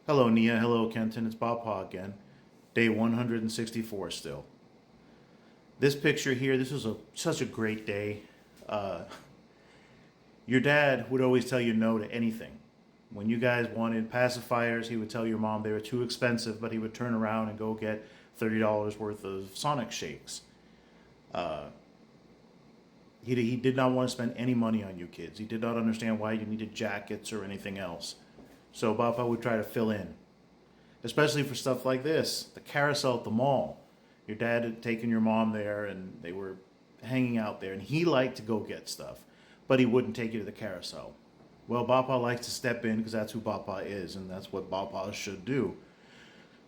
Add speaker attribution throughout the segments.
Speaker 1: Hello, Nia. Hello, Kenton. It's Bob Pa again. Day 164 still. This picture here, this was such a great day. Uh, your dad would always tell you no to anything. When you guys wanted pacifiers, he would tell your mom they were too expensive, but he would turn around and go get $30 worth of Sonic shakes. Uh, he did not want to spend any money on you kids. He did not understand why you needed jackets or anything else. So Papa would try to fill in, especially for stuff like this, the carousel at the mall. Your dad had taken your mom there and they were hanging out there and he liked to go get stuff, but he wouldn't take you to the carousel. Well, Papa likes to step in because that's who Papa is and that's what Papa should do.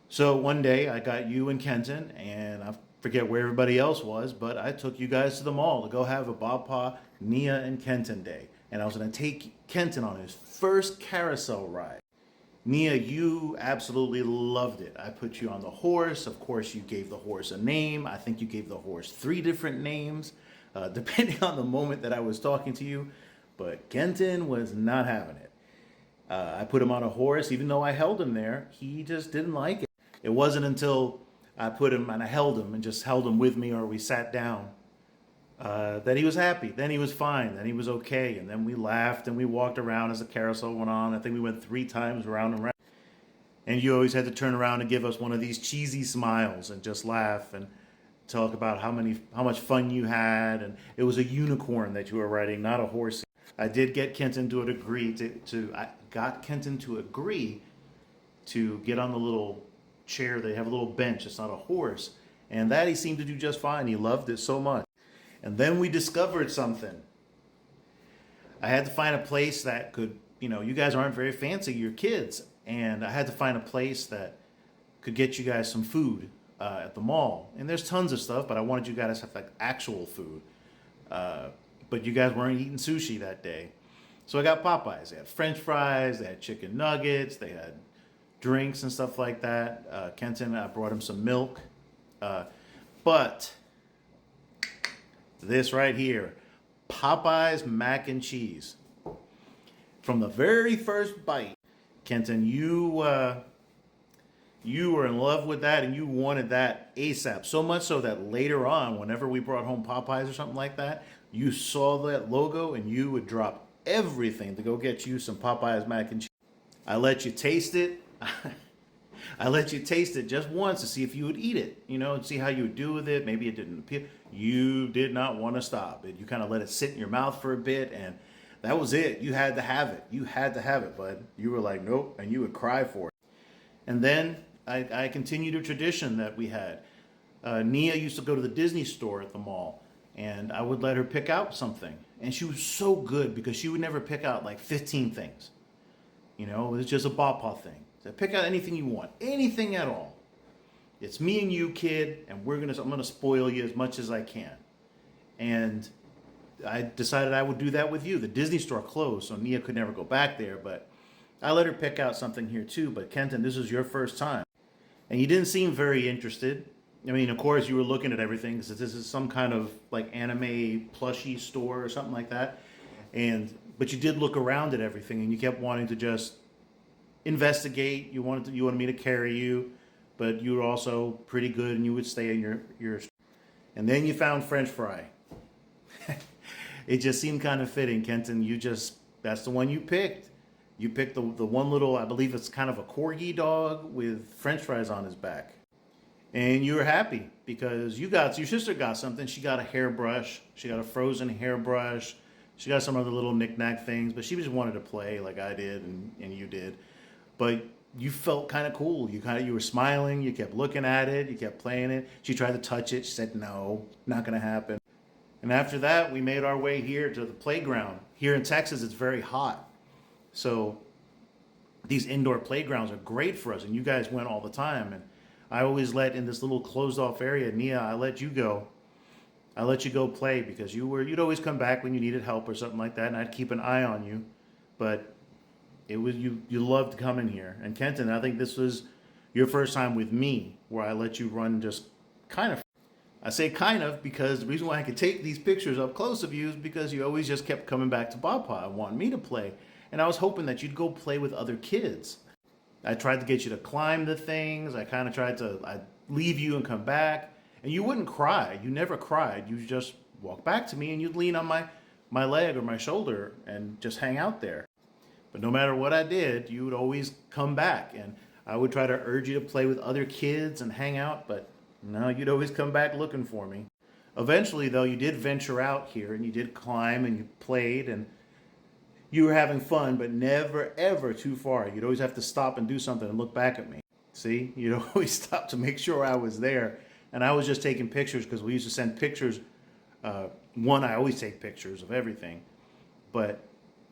Speaker 1: So one day I got you and Kenton, and I forget where everybody else was, but I took you guys to the mall to go have a Papa, Nia, and Kenton day. And I was going to take Kenton on his first carousel ride. Nia, you absolutely loved it. I put you on the horse. Of course, you gave the horse a name. I think you gave the horse 3 different names, depending on the moment that I was talking to you. But Kenton was not having it. I put him on a horse. Even though I held him there, he just didn't like it. It wasn't until I put him and I held him and just held him with me or we sat down that he was happy. Then he was fine. Then he was okay. And then we laughed and we walked around as the carousel went on. I think we went 3 times around and around. And you always had to turn around and give us one of these cheesy smiles and just laugh and talk about how much fun you had. And it was a unicorn that you were riding, not a horse. I did get Kenton to agree I got Kenton to agree to get on the little chair. They have a little bench. It's not a horse. And that he seemed to do just fine. He loved it so much. And then we discovered something. I had to find a place that could, you guys aren't very fancy, you're kids. And I had to find a place that could get you guys some food at the mall. And there's tons of stuff, but I wanted you guys to have like actual food. But you guys weren't eating sushi that day. So I got Popeyes. They had French fries, they had chicken nuggets, they had drinks and stuff like that. Kenton, I brought him some milk. But this right here, Popeyes mac and cheese. From the very first bite, Kenton, you were in love with that and you wanted that ASAP. So much so that later on, whenever we brought home Popeyes or something like that, you saw that logo and you would drop everything to go get you some Popeyes mac and cheese. I let you taste it. I let you taste it just once to see if you would eat it, and see how you would do with it. Maybe it didn't appeal. You did not want to stop it. You kind of let it sit in your mouth for a bit, and that was it. You had to have it. You had to have it, bud. You were like, nope, and you would cry for it. And then I continued a tradition that we had. Nia used to go to the Disney store at the mall, and I would let her pick out something. And she was so good because she would never pick out like 15 things. It was just a Papa thing. So pick out anything you want, anything at all. It's me and you, kid, and I'm gonna spoil you as much as I can. And I decided I would do that with you. The Disney store closed, so Nia could never go back there, but I let her pick out something here too. But Kenton, this is your first time. And you didn't seem very interested. I mean, of course, you were looking at everything because this is some kind of like anime plushie store or something like that. But you did look around at everything and you kept wanting to just investigate. You wanted me to carry you, but you were also pretty good and you would stay in your and then you found French fry. It just seemed kind of fitting, Kenton. That's the one you picked. You picked the one little, I believe it's kind of a corgi dog with French fries on his back. And you were happy because your sister got something. She got a hairbrush. She got a frozen hairbrush. She got some other little knick-knack things, but she just wanted to play like I did and you did. But you felt kind of cool. You were smiling. You kept looking at it. You kept playing it. She tried to touch it. She said, no, not going to happen. And after that, we made our way here to the playground. Here in Texas, it's very hot. So these indoor playgrounds are great for us. And you guys went all the time. And I always let in this little closed off area. Nia, I let you go. I let you go play because you'd always come back when you needed help or something like that, and I'd keep an eye on you. But it was you loved coming here. And Kenton, I think this was your first time with me where I let you run just kind of. I say kind of because the reason why I could take these pictures up close of you is because you always just kept coming back to Papa and wanting me to play. And I was hoping that you'd go play with other kids. I tried to get you to climb the things. I kind of tried to I'd leave you and come back. And you wouldn't cry. You never cried. You just walk back to me and you'd lean on my leg or my shoulder and just hang out there. But no matter what I did, you would always come back. And I would try to urge you to play with other kids and hang out, but no, you'd always come back looking for me. Eventually, though, you did venture out here and you did climb and you played and you were having fun, but never ever too far. You'd always have to stop and do something and look back at me. See, you'd always stop to make sure I was there. And I was just taking pictures because we used to send pictures. One, I always take pictures of everything, but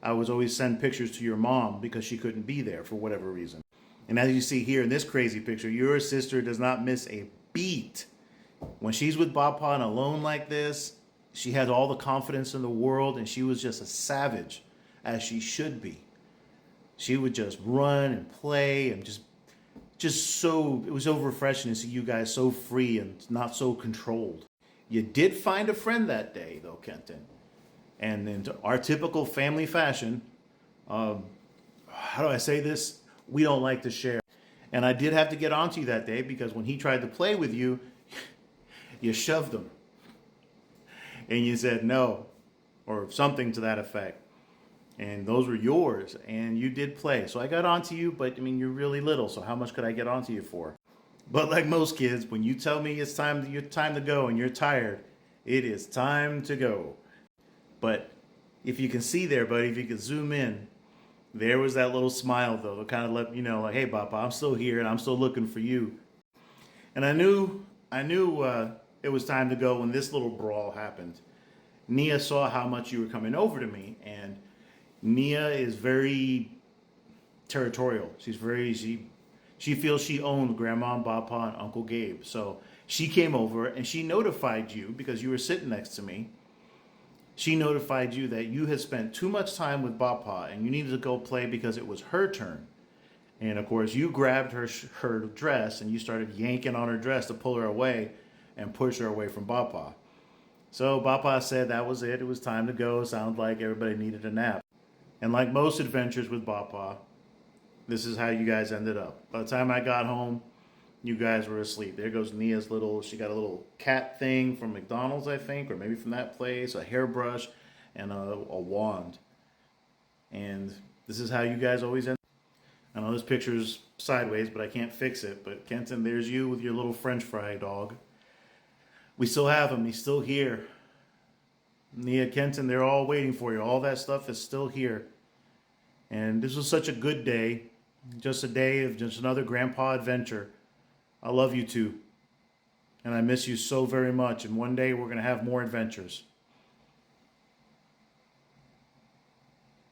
Speaker 1: I was always send pictures to your mom because she couldn't be there for whatever reason. And as you see here in this crazy picture, your sister does not miss a beat. When she's with Papa and alone like this, she has all the confidence in the world and she was just a savage, as she should be. She would just run and play and just so, it was so refreshing to see you guys so free and not so controlled. You did find a friend that day though, Kenton. And in our typical family fashion, how do I say this? We don't like to share. And I did have to get onto you that day because when he tried to play with you, you shoved him. And you said no, or something to that effect. And those were yours, and you did play. So I got onto you, but I mean, you're really little, so how much could I get onto you for? But like most kids, when you tell me it's your time to go and you're tired, it is time to go. But if you can see there, buddy, if you could zoom in, there was that little smile, though. It kind of let you know, like, hey, Papa, I'm still here and I'm still looking for you. And I knew it was time to go when this little brawl happened. Nia saw how much you were coming over to me, and Nia is very territorial. She feels she owned Grandma and Papa and Uncle Gabe. So she came over and she notified you because you were sitting next to me. She notified you that you had spent too much time with Papa and you needed to go play because it was her turn. And of course, you grabbed her dress and you started yanking on her dress to pull her away and push her away from Papa. So Papa said that was it. It was time to go. Sounded like everybody needed a nap. And like most adventures with Papa, this is how you guys ended up. By the time I got home, you guys were asleep. There goes Nia's she got a little cat thing from McDonald's, I think, or maybe from that place, a hairbrush, and a wand. And this is how you guys always end. I know this picture's sideways, but I can't fix it. But Kenton, there's you with your little French fry dog. We still have him. He's still here. Nia, Kenton, they're all waiting for you. All that stuff is still here. And this was such a good day. Just a day of just another grandpa adventure. I love you too. And I miss you so very much. And one day we're going to have more adventures.